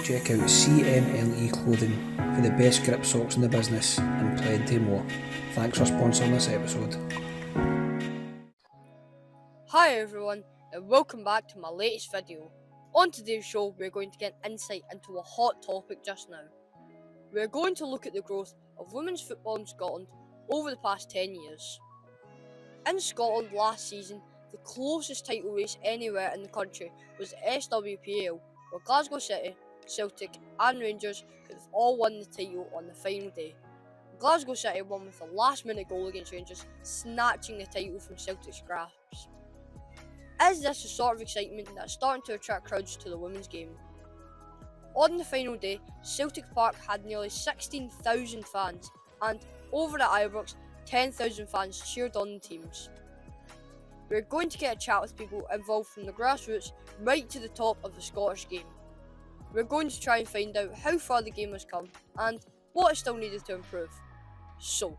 check out CMLE Clothing for the best grip socks in the business and plenty more. Thanks for sponsoring this episode. Hi everyone, and welcome back to my latest video. On today's show, we're going to get insight into a hot topic just now. We're going to look at the growth of women's football in Scotland over the past 10 years. In Scotland last season, the closest title race anywhere in the country was the SWPL, where Glasgow City, Celtic and Rangers could have all won the title on the final day. Glasgow City won with a last-minute goal against Rangers, snatching the title from Celtic's grasp. Is this the sort of excitement that's starting to attract crowds to the women's game? On the final day, Celtic Park had nearly 16,000 fans, and over at Ibrox, 10,000 fans cheered on the teams. We're going to get a chat with people involved from the grassroots right to the top of the Scottish game. We're going to try and find out how far the game has come and what is still needed to improve. So,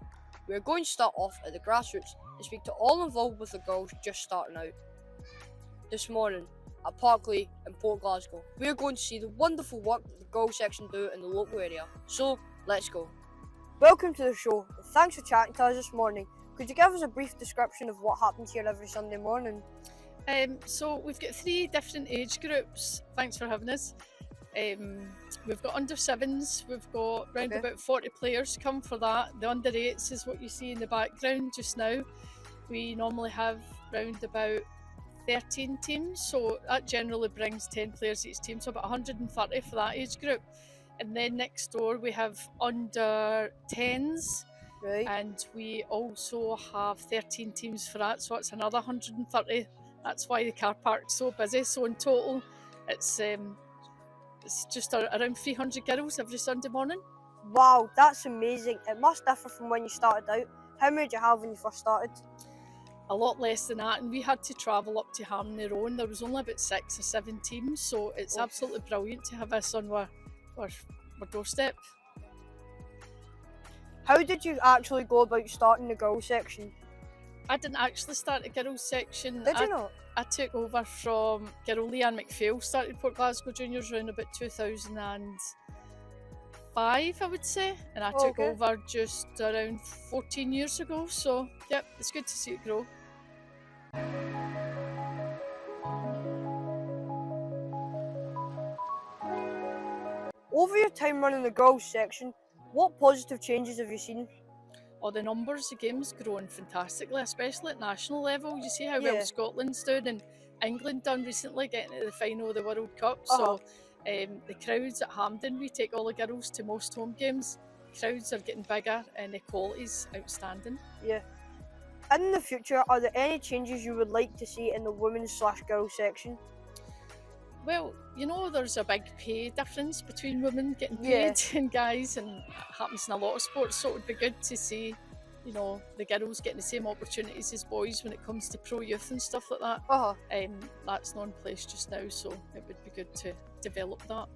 we're going to start off at the grassroots and speak to all involved with the girls just starting out. This morning, at Parkley in Port Glasgow, we're going to see the wonderful work that the girls section do in the local area. So, let's go. Welcome to the show, and thanks for chatting to us this morning. Could you give us a brief description of what happens here every Sunday morning? So we've got 3 different age groups. Thanks for having us. We've got under 7s, we've got round about 40 players come for that. The under 8s is what you see in the background just now. We normally have round about 13 teams, so that generally brings 10 players each team, so about 130 for that age group. And then next door we have under 10s. Right. And we also have 13 teams for that, so it's another 130. That's why the car park's so busy. So in total, it's just around 300 girls every Sunday morning. Wow, that's amazing. It must differ from when you started out. How many did you have when you first started? A lot less than that, and we had to travel up to Harmony Row, and there was only about 6 or 7 teams, so it's absolutely brilliant to have this on our doorstep. How did you actually go about starting the girls section? I didn't actually start a girls section. Did you not? I took over from girl Leanne McPhail, started Port Glasgow Juniors around about 2005, I would say, and I took over just around 14 years ago, so yep, it's good to see it grow. Over your time running the girls section, what positive changes have you seen? The numbers of games growing fantastically, especially at national level. You see how well Scotland's doing and England done recently, getting to the final of the World Cup. So the crowds at Hampden, we take all the girls to most home games. Crowds are getting bigger and the quality's outstanding. Yeah. In the future, are there any changes you would like to see in the women's/girls section? Well, you know, there's a big pay difference between women getting paid and guys, and it happens in a lot of sports, so it would be good to see, you know, the girls getting the same opportunities as boys when it comes to pro youth and stuff like that. That's not in place just now, so it would be good to develop that.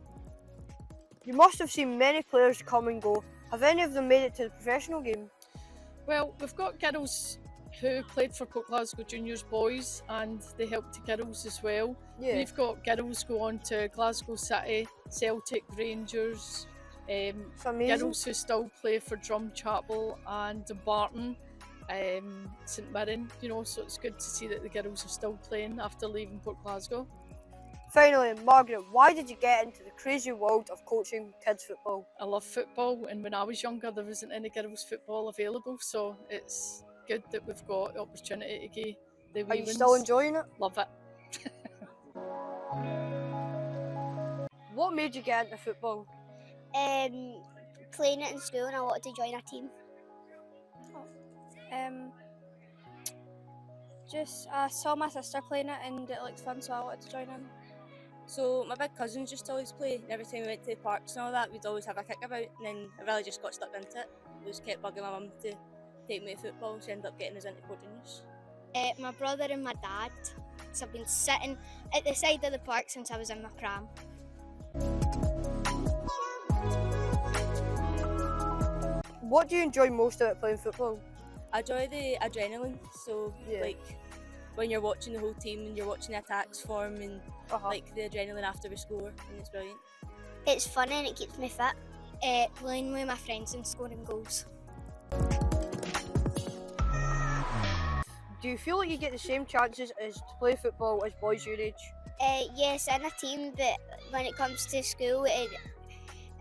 You must have seen many players come and go. Have any of them made it to the professional game? Well, we've got girls who played for Port Glasgow Juniors boys, and they helped the girls as well. We've got girls go on to Glasgow City, Celtic, Rangers, girls who still play for Drumchapel and Barton, St Mirren, you know, so it's good to see that the girls are still playing after leaving Port Glasgow. Finally, Margaret, why did you get into the crazy world of coaching kids football? I love football, and when I was younger there wasn't any girls football available, so it's good that we've got the opportunity to give the wee Are you still enjoying it? Love it. What made you get into football? Playing it in school, and I wanted to join a team. Just I saw my sister playing it and it looked fun, so I wanted to join in. So my big cousins used to always play, and every time we went to the parks and all that, we'd always have a kick about, and then I really just got stuck into it. I just kept bugging my mum to take me to football, so I ended up getting us into Port Juniors. My brother and my dad, so I've been sitting at the side of the park since I was in my pram. What do you enjoy most about playing football? I enjoy the adrenaline, so like when you're watching the whole team and you're watching the attacks form and like the adrenaline after we score, and it's brilliant. It's fun and it keeps me fit. Playing with my friends and scoring goals. Do you feel like you get the same chances as to play football as boys your age? Yes, in a team, but when it comes to school,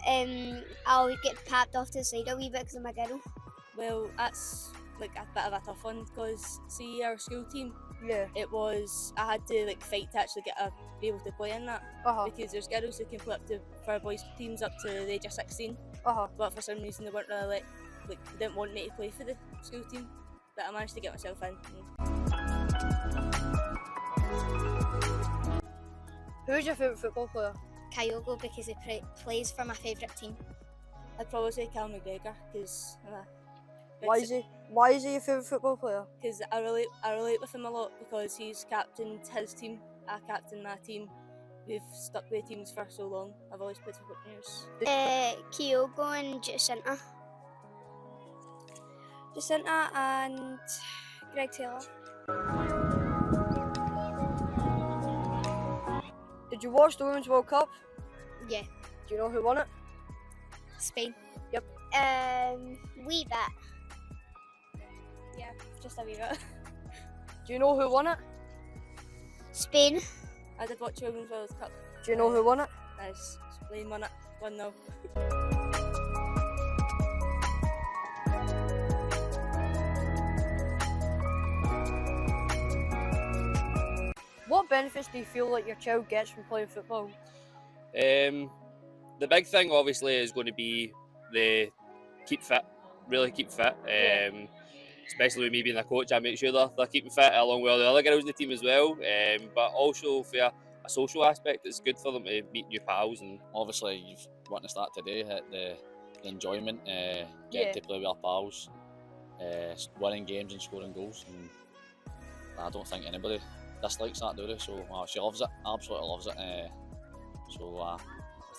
I always get papped off to the side a wee bit because I'm a girl. Well, that's like a bit of a tough one because see our school team, Yeah. I had to like fight to actually be able to play in that because there's girls who can play up to for our boys teams up to the age of 16. But for some reason they weren't really they didn't want me to play for the school team. But I managed to get myself in. Who's your favourite football player? Kyogo, because he plays for my favourite team. I'd probably say Cal McGregor because Why is he your favourite football player? Because I relate with him a lot because he's captained his team, I captain my team. We've stuck with teams for so long. I've always played for footballers. Kyogo and Jacinta and Greg Taylor. Did you watch the Women's World Cup? Yeah. Do you know who won it? Spain. Yep. Wee bit. Yeah, just a wee bit. Do you know who won it? Spain. I did watch the Women's World Cup. Do you know who won it? Nice. Spain won it 1-0. What benefits do you feel like your child gets from playing football? The big thing obviously is going to be the really keep fit. Especially with me being a coach, I make sure they're keeping fit along with all the other girls in the team as well. But also for a social aspect, it's good for them to meet new pals. And obviously you've witnessed that today, the enjoyment, getting to play with our pals, winning games and scoring goals. And I don't think anybody dislikes that, do they? So she loves it, absolutely loves it. So I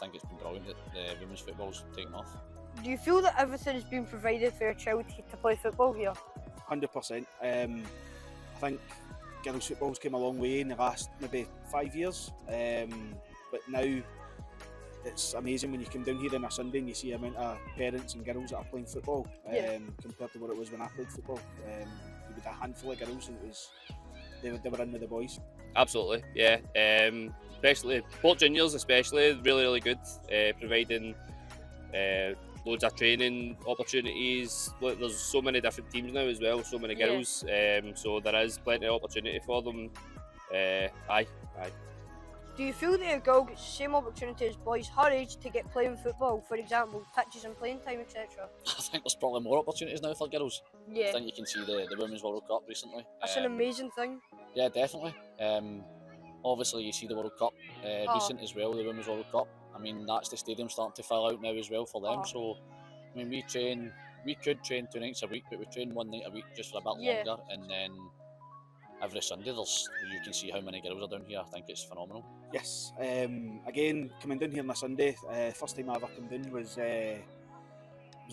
think it's been brilliant that the women's football's taken off. Do you feel that everything has been provided for your child to play football here? 100%. I think girls' football's came a long way in the last maybe 5 years, but now it's amazing when you come down here on a Sunday and you see the amount of parents and girls that are playing football compared to what it was when I played football. There was a handful of girls and they were in with the boys. Absolutely, yeah. Especially Port Juniors, especially really good, providing loads of training opportunities. Look, there's so many different teams now as well, so many girls. So there is plenty of opportunity for them. Aye. Do you feel that a girl gets the same opportunity as boys her age to get playing football, for example, pitches and playing time, etc.? I think there's probably more opportunities now for girls. Yeah. I think you can see the Women's World Cup recently. That's an amazing thing. Yeah, definitely. Obviously you see the World Cup recent as well, the Women's World Cup. I mean, that's the stadium starting to fill out now as well for them. So, I mean, we could train 2 nights a week, but we train 1 night a week just for a bit longer, and then every Sunday you can see how many girls are down here. I think it's phenomenal. Yes. Again, coming down here on a Sunday, first time I ever come down was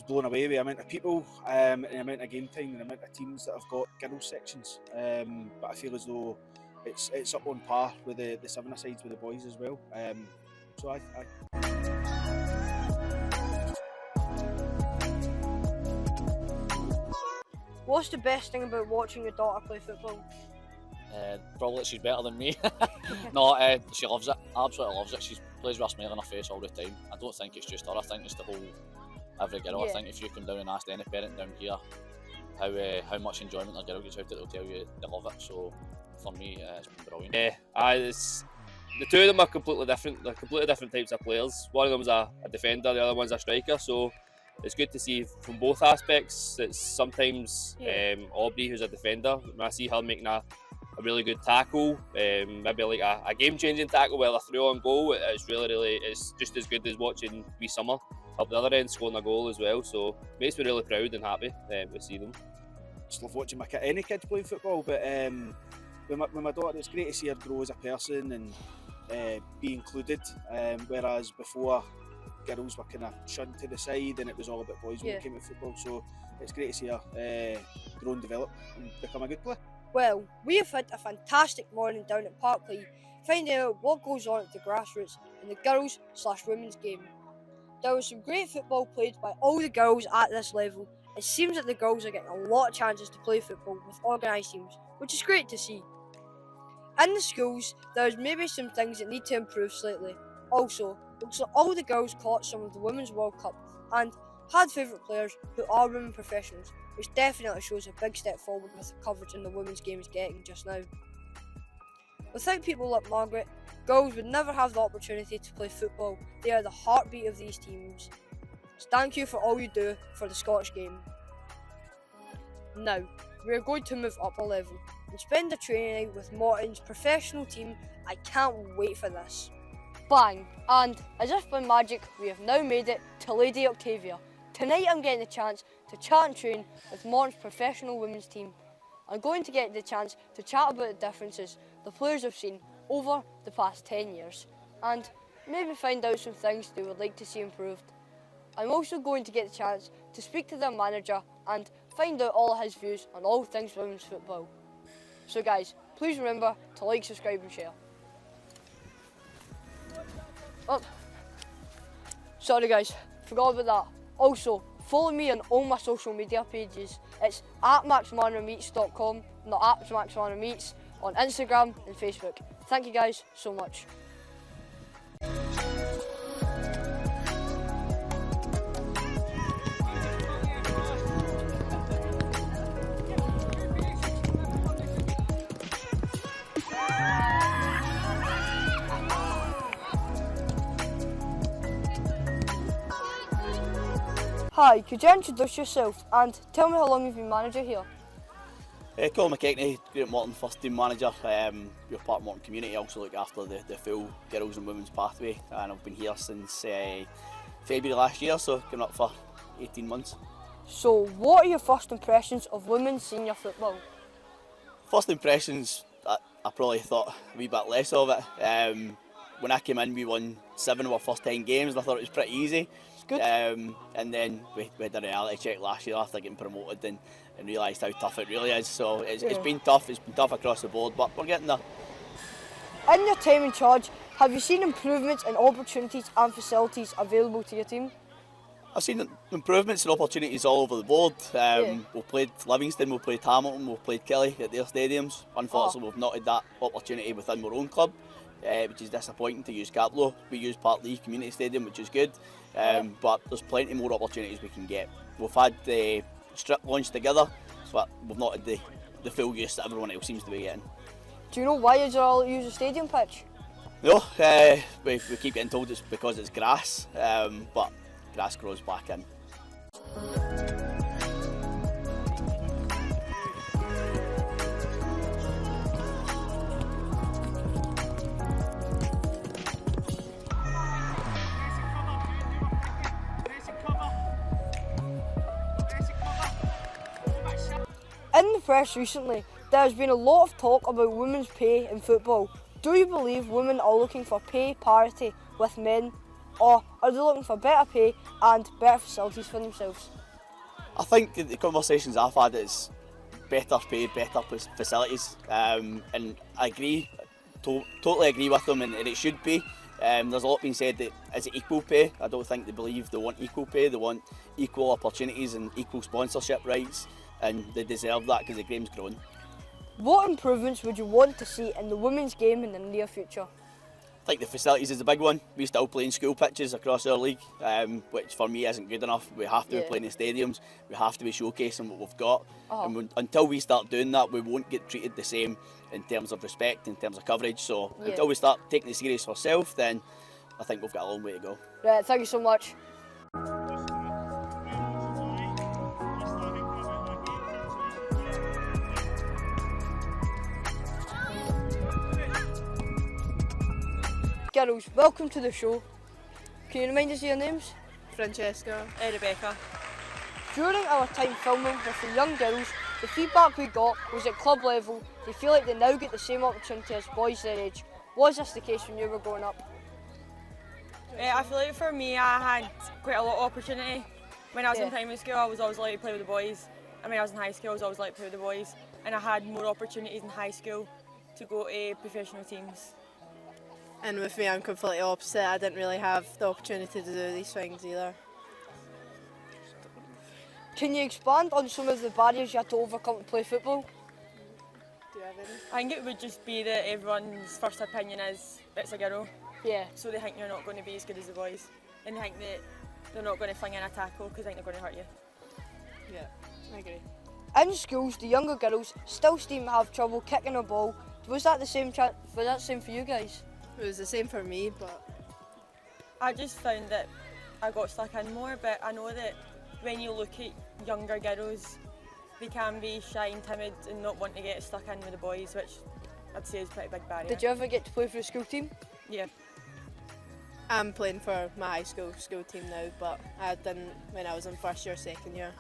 blown away with the amount of people, and the amount of game time, and the amount of teams that have got girls sections. But I feel as though it's up on par with the 7-a-sides with the boys as well. So I What's the best thing about watching your daughter play football? Probably she's better than me. No, she loves it, absolutely loves it. She plays with a smile on her face all the time. I don't think it's just her, I think it's the whole, every girl. I think if you come down and ask any parent down here how much enjoyment their girl gets out of it, they'll tell you they love it. So for me, it's been brilliant. The two of them are completely different. They're completely different types of players. One of them's a defender, the other one's a striker. So it's good to see from both aspects. It's sometimes Aubrey, who's a defender, when I see her making a really good tackle, maybe like a game-changing tackle with a throw on goal, it's really it's just as good as watching wee Summer up the other end scoring a goal as well. So it makes me really proud and happy to see them. Just love watching any kids playing football, but with my daughter, it's great to see her grow as a person and be included, whereas before girls were kind of shunned to the side and it was all about boys when it came to football. So it's great to see her grow and develop and become a good player. Well, we have had a fantastic morning down at Parkley, finding out what goes on at the grassroots in the girls/women's game. There was some great football played by all the girls at this level. It seems that the girls are getting a lot of chances to play football with organised teams, which is great to see. In the schools, there's maybe some things that need to improve slightly. Also, looks like all the girls caught some of the Women's World Cup and had favourite players who are women professionals, which definitely shows a big step forward with the coverage in the women's game is getting just now. Without people like Margaret, girls would never have the opportunity to play football. They are the heartbeat of these teams. So thank you for all you do for the Scottish game. Now, we are going to move up a level and spend a training with Morton's professional team. I can't wait for this. Bang! And as if by magic, we have now made it to Lady Octavia. Tonight I'm getting the chance to chat and train with Morton's professional women's team. I'm going to get the chance to chat about the differences the players have seen over the past 10 years and maybe find out some things they would like to see improved. I'm also going to get the chance to speak to their manager and find out all of his views on all things women's football. So guys, please remember to like, subscribe and share. Oh, sorry guys, forgot about that. Also, follow me on all my social media pages. It's at maxmarnermeets.com, not at maxmarnermeets, on Instagram and Facebook. Thank you guys so much. Hi, could you introduce yourself and tell me how long you've been manager here? Colin McKechnie, Greenock Morton first team manager. We're part of Morton community, I also look after the full girls and women's pathway, and I've been here since February last year, so coming up for 18 months. So what are your first impressions of women's senior football? First impressions, I probably thought a wee bit less of it. When I came in we won 7 of our first 10 games and I thought it was pretty easy. Good. And then we had a reality check last year after getting promoted and realised how tough it really is. So it's been tough across the board, but we're getting there. In your time in charge, have you seen improvements in opportunities and facilities available to your team? I've seen improvements and opportunities all over the board. We've played Livingston, we've played Hamilton, we've played Kelly at their stadiums. Unfortunately, we've not had that opportunity within our own club, which is disappointing to use Caplow. We use Partlea Community Stadium, which is good, but there's plenty more opportunities we can get. We've had the strip launched together, but we've not had the full use that everyone else seems to be getting. Do you know why you all use a stadium pitch? No, we keep getting told it's because it's grass, but grass grows back in. In the press recently, there has been a lot of talk about women's pay in football. Do you believe women are looking for pay parity with men, or are they looking for better pay and better facilities for themselves? I think the conversations I've had is better pay, better facilities, and I agree, totally agree with them, and it should be. There's a lot being said that is it equal pay? I don't think they believe they want equal pay. They want equal opportunities and equal sponsorship rights, and they deserve that because the game's growing. What improvements would you want to see in the women's game in the near future? I think the facilities is a big one. We still play in school pitches across our league, which for me isn't good enough. We have to be playing in stadiums, we have to be showcasing what we've got. And until we start doing that, we won't get treated the same in terms of respect, in terms of coverage. So until we start taking it serious for ourselves, then I think we've got a long way to go. Right, thank you so much. Girls, welcome to the show. Can you remind us of your names? Francesca, Rebecca. During our time filming with the young girls, the feedback we got was at club level, they feel like they now get the same opportunity as boys their age. Was this the case when you were growing up? I feel like for me, I had quite a lot of opportunity. When I was in primary school, I was always allowed to play with the boys. And when I was in high school, I was always allowed to play with the boys. and I had more opportunities in high school to go to professional teams. And with me, I'm completely opposite. I didn't really have the opportunity to do these things either. Can you expand on some of the barriers you had to overcome to play football? Do you have any? I think it would just be that everyone's first opinion is it's a girl. Yeah. So they think you're not going to be as good as the boys, and they think that they're not going to fling in a tackle because they think they're going to hurt you. Yeah, I agree. In schools, the younger girls still seem to have trouble kicking a ball. Was that the same for you guys? It was the same for me, but I just found that I got stuck in more, but I know that when you look at younger girls, they can be shy and timid and not want to get stuck in with the boys, which I'd say is a pretty big barrier. Did you ever get to play for a school team? Yeah. I'm playing for my high school team now, but I didn't when I was in first year, second year.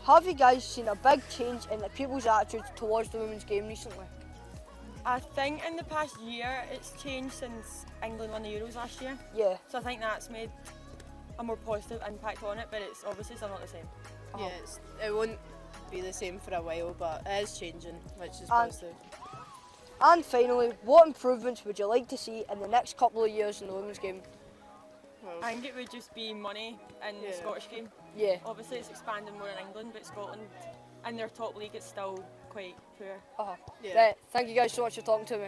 Have you guys seen a big change in the people's attitudes towards the women's game recently? I think in the past year it's changed since England won the Euros last year. Yeah. So I think that's made a more positive impact on it, but it's obviously still not the same. Yeah, it won't be the same for a while, but it is changing, which is positive. And finally, what improvements would you like to see in the next couple of years in the women's game? Well, I think it would just be money in the Scottish game. Yeah. Obviously it's expanding more in England, but Scotland in their top league is still quite poor. Yeah. Thank you guys so much for talking to me.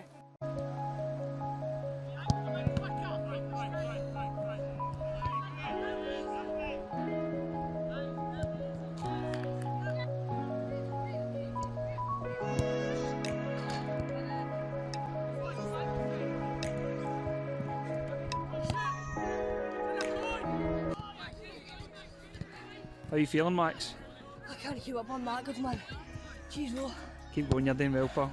How are you feeling, Max? I can't keep up on that, good man. Jeez, well. Keep going, you're doing well, pal.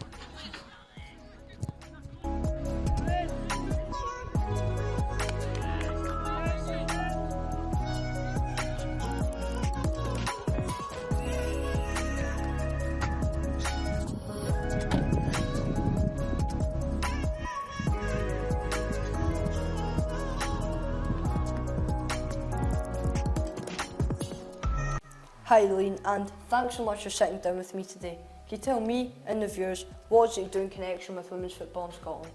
Hi Eileen, and thanks so much for sitting down with me today. Can you tell me and the viewers what you do in connection with women's football in Scotland?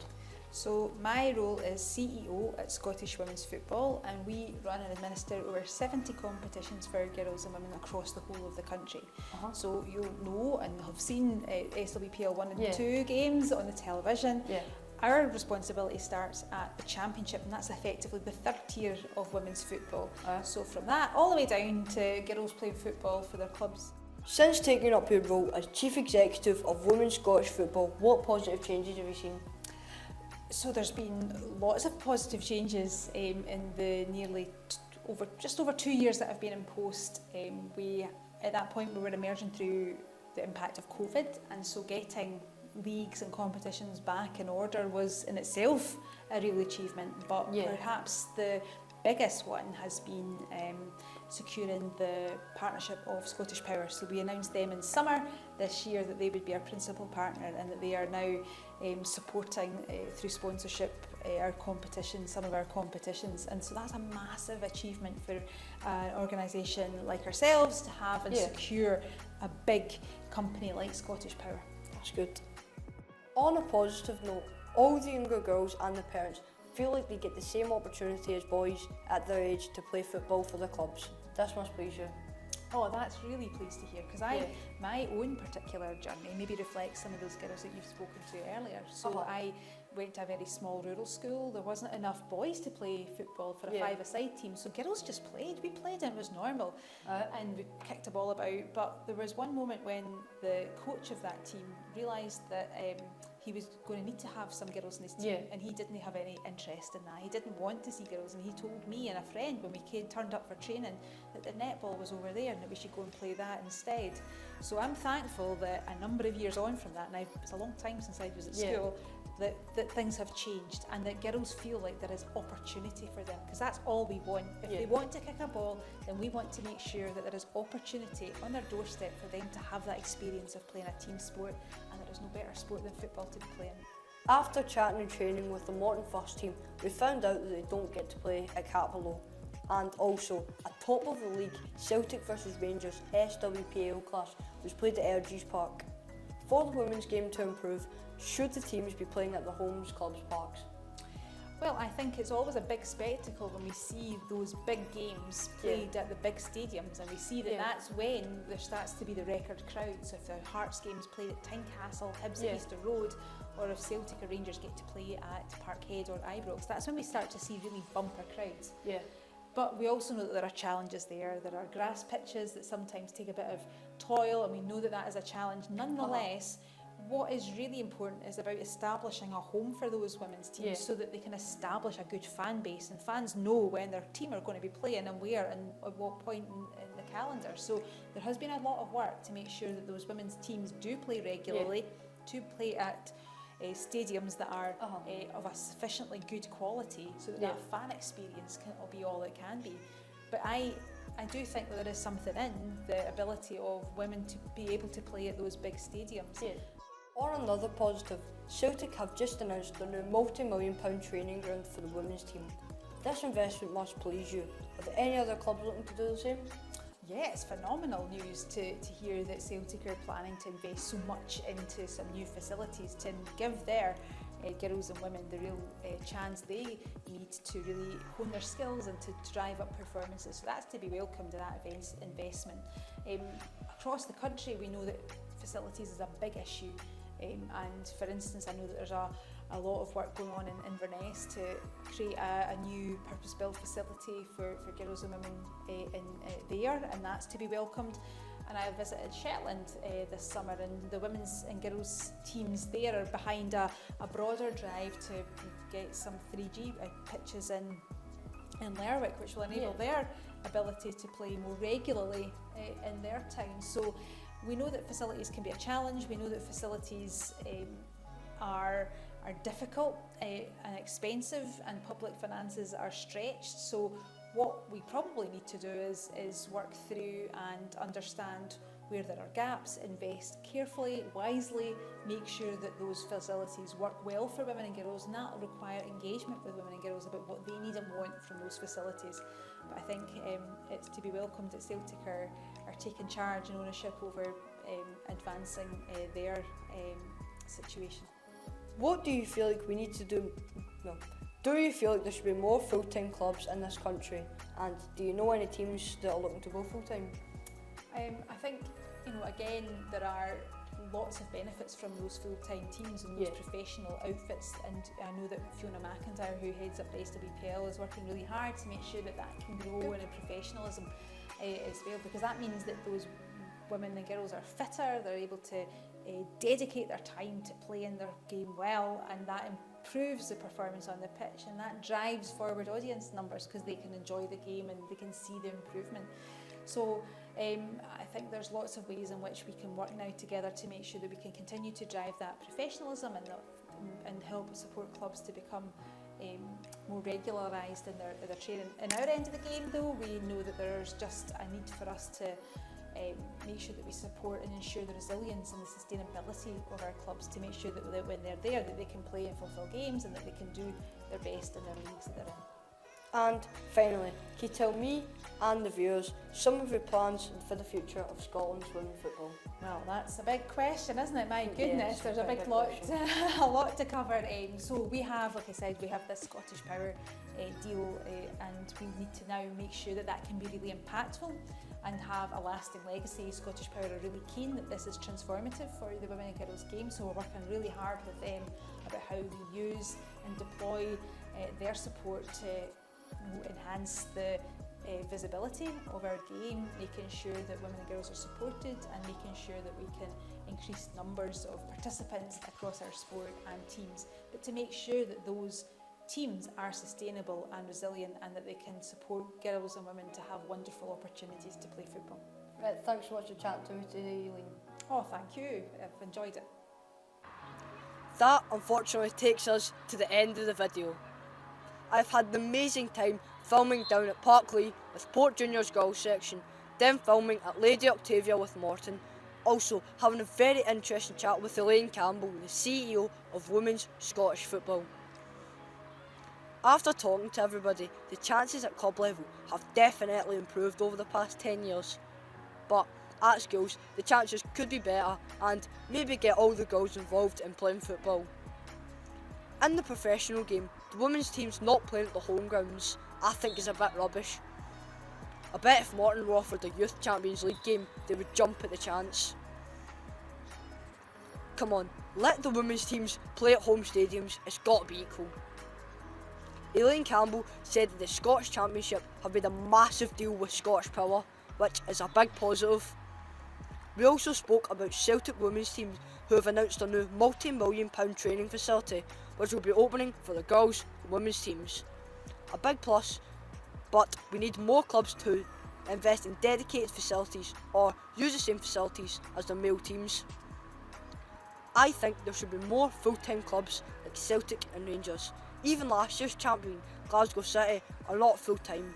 So my role is CEO at Scottish Women's Football, and we run and administer over 70 competitions for girls and women across the whole of the country. So you'll know and have seen SWPL 1 and 2 games on the television. Our responsibility starts at the championship, and that's effectively the third tier of women's football. So from that all the way down to girls playing football for their clubs. Since taking up your role as Chief Executive of Women's Scottish Football, what positive changes have you seen? So there's been lots of positive changes in the nearly just over 2 years that I've been in post. At that point we were emerging through the impact of COVID, and so getting leagues and competitions back in order was in itself a real achievement, but perhaps the biggest one has been securing the partnership of Scottish Power. So we announced them in summer this year that they would be our principal partner, and that they are now supporting through sponsorship some of our competitions, and so that's a massive achievement for an organisation like ourselves to have and secure a big company like Scottish Power. That's good. On a positive note, all the younger girls and the parents feel like they get the same opportunity as boys at their age to play football for the clubs. This must please you. Oh, that's really pleased to hear, because my own particular journey maybe reflects some of those girls that you've spoken to earlier. So I went to a very small rural school. There wasn't enough boys to play football for a five-a-side team, so girls just played. We played and it was normal, and we kicked a ball about. But there was one moment when the coach of that team realised that he was going to need to have some girls in his team, and he didn't have any interest in that. He didn't want to see girls, and he told me and a friend when we turned up for training that the netball was over there and that we should go and play that instead. So I'm thankful that a number of years on from that, and it's a long time since I was at school, that things have changed, and that girls feel like there is opportunity for them, because that's all we want. If they want to kick a ball, then we want to make sure that there is opportunity on their doorstep for them to have that experience of playing a team sport, and there is no better sport than football to be playing. After chatting and training with the Morton first team, we found out that they don't get to play at Cat Below, and also a top of the league Celtic vs Rangers SWPL clash was played at Ergys Park. For the women's game to improve, should the teams be playing at the homes, clubs, parks? Well, I think it's always a big spectacle when we see those big games played at the big stadiums, and we see that that's when there starts to be the record crowds. If the Hearts games played at Tynecastle, Hibs at Easter Road, or if Celtic or Rangers get to play at Parkhead or Ibrox, that's when we start to see really bumper crowds. But we also know that there are challenges there. There are grass pitches that sometimes take a bit of toil, and we know that that is a challenge. Nonetheless, what is really important is about establishing a home for those women's teams so that they can establish a good fan base, and fans know when their team are going to be playing and where and at what point in the calendar. So there has been a lot of work to make sure that those women's teams do play regularly, to play at stadiums that are of a sufficiently good quality, so that that fan experience can be all it can be. But I do think that there is something in the ability of women to be able to play at those big stadiums. On another positive, Celtic have just announced their new multi-million-pound training ground for the women's team. This investment must please you. Are there any other clubs looking to do the same? Yeah, it's phenomenal news to hear that Celtic are planning to invest so much into some new facilities to give their girls and women the real chance they need to really hone their skills and to drive up performances. So that's to be welcomed in that investment. Across the country, we know that facilities is a big issue. And for instance, I know that there's a lot of work going on in Inverness to create a new purpose-built facility for girls and women there, and that's to be welcomed. And I visited Shetland this summer, and the women's and girls teams there are behind a broader drive to get some 3G pitches in Lerwick, which will enable their ability to play more regularly in their town. So we know that facilities can be a challenge. We know that facilities are difficult and expensive, and public finances are stretched. So what we probably need to do is work through and understand where there are gaps, invest carefully, wisely, make sure that those facilities work well for women and girls, and that will require engagement with women and girls about what they need and want from those facilities. But I think it's to be welcomed that Celtic are taking charge and ownership over advancing their situation. What do you feel like we need to do? No. Do you feel like there should be more full-time clubs in this country? And do you know any teams that are looking to go full-time? I think, again, there are lots of benefits from those full-time teams and those professional outfits, and I know that Fiona McIntyre, who heads up the SWPL, is working really hard to make sure that can grow in professionalism as well, because that means that those women and girls are fitter, they're able to dedicate their time to playing their game well, and that improves the performance on the pitch, and that drives forward audience numbers because they can enjoy the game and they can see the improvement. So I think there's lots of ways in which we can work now together to make sure that we can continue to drive that professionalism and help support clubs to become more regularised in their training. In our end of the game, though, we know that there's just a need for us to make sure that we support and ensure the resilience and the sustainability of our clubs, to make sure that when they're there, that they can play and fulfil games and that they can do their best in their leagues that they're in. And finally, can you tell me and the viewers some of your plans for the future of Scotland's women's football? Well, that's a big question, isn't it? My goodness, Yes, there's a big lot to cover. So we have, like I said, we have this Scottish Power deal, and we need to now make sure that can be really impactful and have a lasting legacy. Scottish Power are really keen that this is transformative for the women and girls game, so we're working really hard with them about how we use and deploy their support to enhance the visibility of our game, making sure that women and girls are supported, and making sure that we can increase numbers of participants across our sport and teams, but to make sure that those teams are sustainable and resilient, and that they can support girls and women to have wonderful opportunities to play football. Right, thanks so much for chatting to me today, Eileen. Oh, thank you. I've enjoyed it. That unfortunately takes us to the end of the video. I've had an amazing time filming down at Parklea with Port Junior's girls section, then filming at Lady Octavia with Morton, also having a very interesting chat with Elaine Campbell, the CEO of Women's Scottish Football. After talking to everybody, the chances at club level have definitely improved over the past 10 years. But at schools, the chances could be better and maybe get all the girls involved in playing football. In the professional game, the women's teams not playing at the home grounds I think is a bit rubbish. I bet if Morton were offered a Youth Champions League game, they would jump at the chance. Come on, let the women's teams play at home stadiums, it's got to be equal. Elaine Campbell said that the Scottish Championship have made a massive deal with Scottish Power, which is a big positive. We also spoke about Celtic women's teams who have announced a new multi-million-pound training facility which will be opening for the girls and women's teams. A big plus, but we need more clubs to invest in dedicated facilities or use the same facilities as the male teams. I think there should be more full-time clubs like Celtic and Rangers. Even last year's champion, Glasgow City, are not full-time.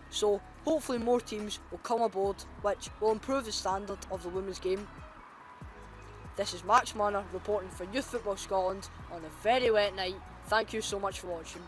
So hopefully more teams will come aboard, which will improve the standard of the women's game. This is Max Marner reporting for Youth Football Scotland on a very wet night. Thank you so much for watching.